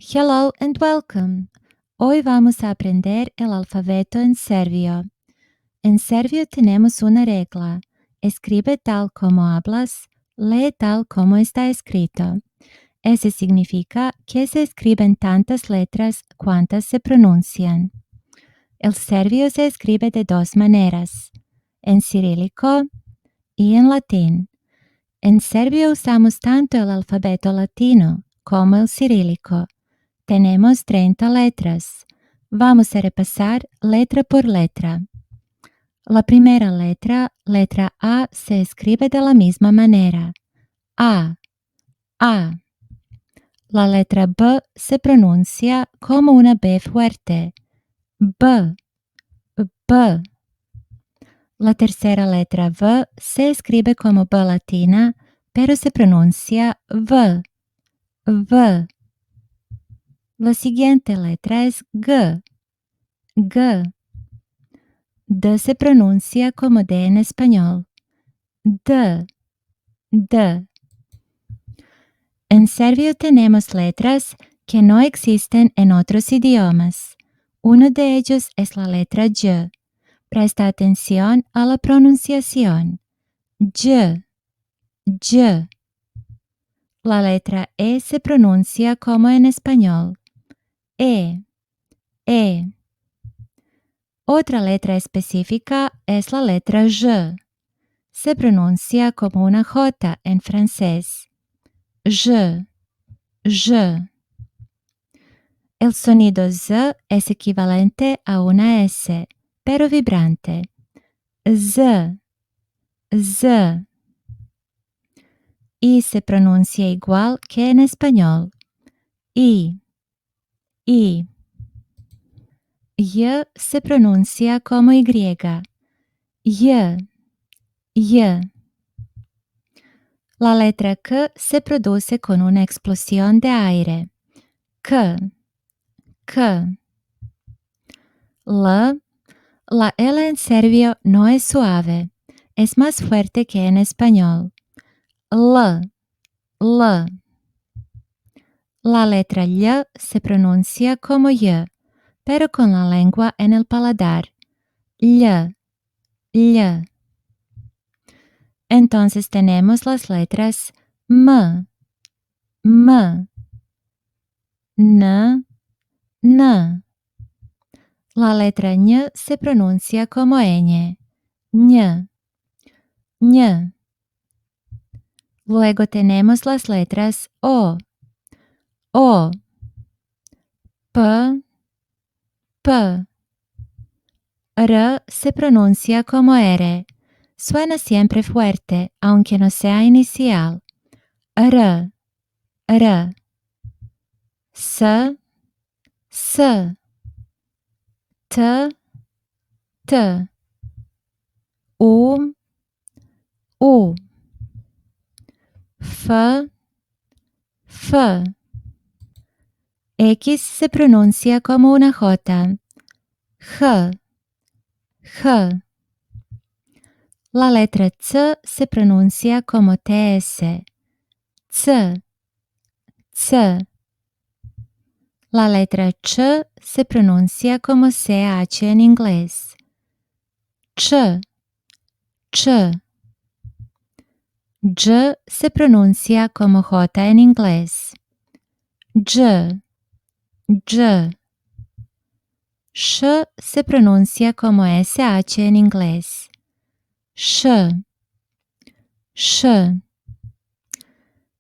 Hello and welcome. Hoy vamos a aprender el alfabeto en serbio. En serbio tenemos una regla. Escribe tal como hablas, lee tal como está escrito. Eso significa que se escriben tantas letras cuantas se pronuncian. El serbio se escribe de dos maneras, en cirílico y en latín. En serbio usamos tanto el alfabeto latino como el cirílico. Tenemos 30 letras. Vamos a repasar letra por letra. La primera letra, letra A, se escribe de la misma manera. A. La letra B se pronuncia como una B fuerte. B. La tercera letra V se escribe como B latina, pero se pronuncia V. La siguiente letra es G. D se pronuncia como D en español. D. En serbio tenemos letras que no existen en otros idiomas. Uno de ellos es la letra Y. Presta atención a la pronunciación. Y. La letra E se pronuncia como en español. E. Otra letra específica es la letra J. Se pronuncia como una J en francés. J. El sonido Z es equivalente a una S, pero vibrante. Z. Y se pronuncia igual que en español. Y. Y se pronuncia como Y. La letra K se produce con una explosión de aire. K. La L en serbio no es suave, es más fuerte que en español. L. La letra Y se pronuncia como Y, pero con la lengua en el paladar. Ll. Entonces tenemos las letras M, N. La letra Ñ se pronuncia como ñ. Luego tenemos las letras O, P. R se pronuncia como R. Suena siempre fuerte, aunque no sea inicial. R. S. T. U. F. X se pronuncia como una J. J. La letra C se pronuncia como TS. C. La letra Ch se pronuncia como CH en inglés. Ch. Y se pronuncia como J en inglés. Y. Sh se pronuncia como SH en inglés. Sh.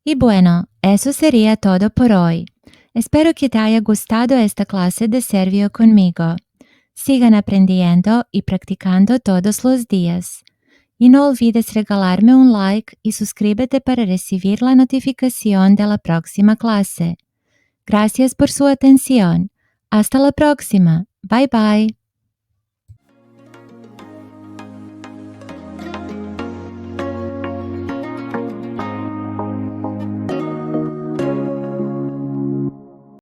Y bueno, eso sería todo por hoy. Espero que te haya gustado esta clase de serbio conmigo. Sigan aprendiendo y practicando todos los días. Y no olvides regalarme un like y suscríbete para recibir la notificación de la próxima clase. Gracias por su atención. Hasta la próxima. Bye bye.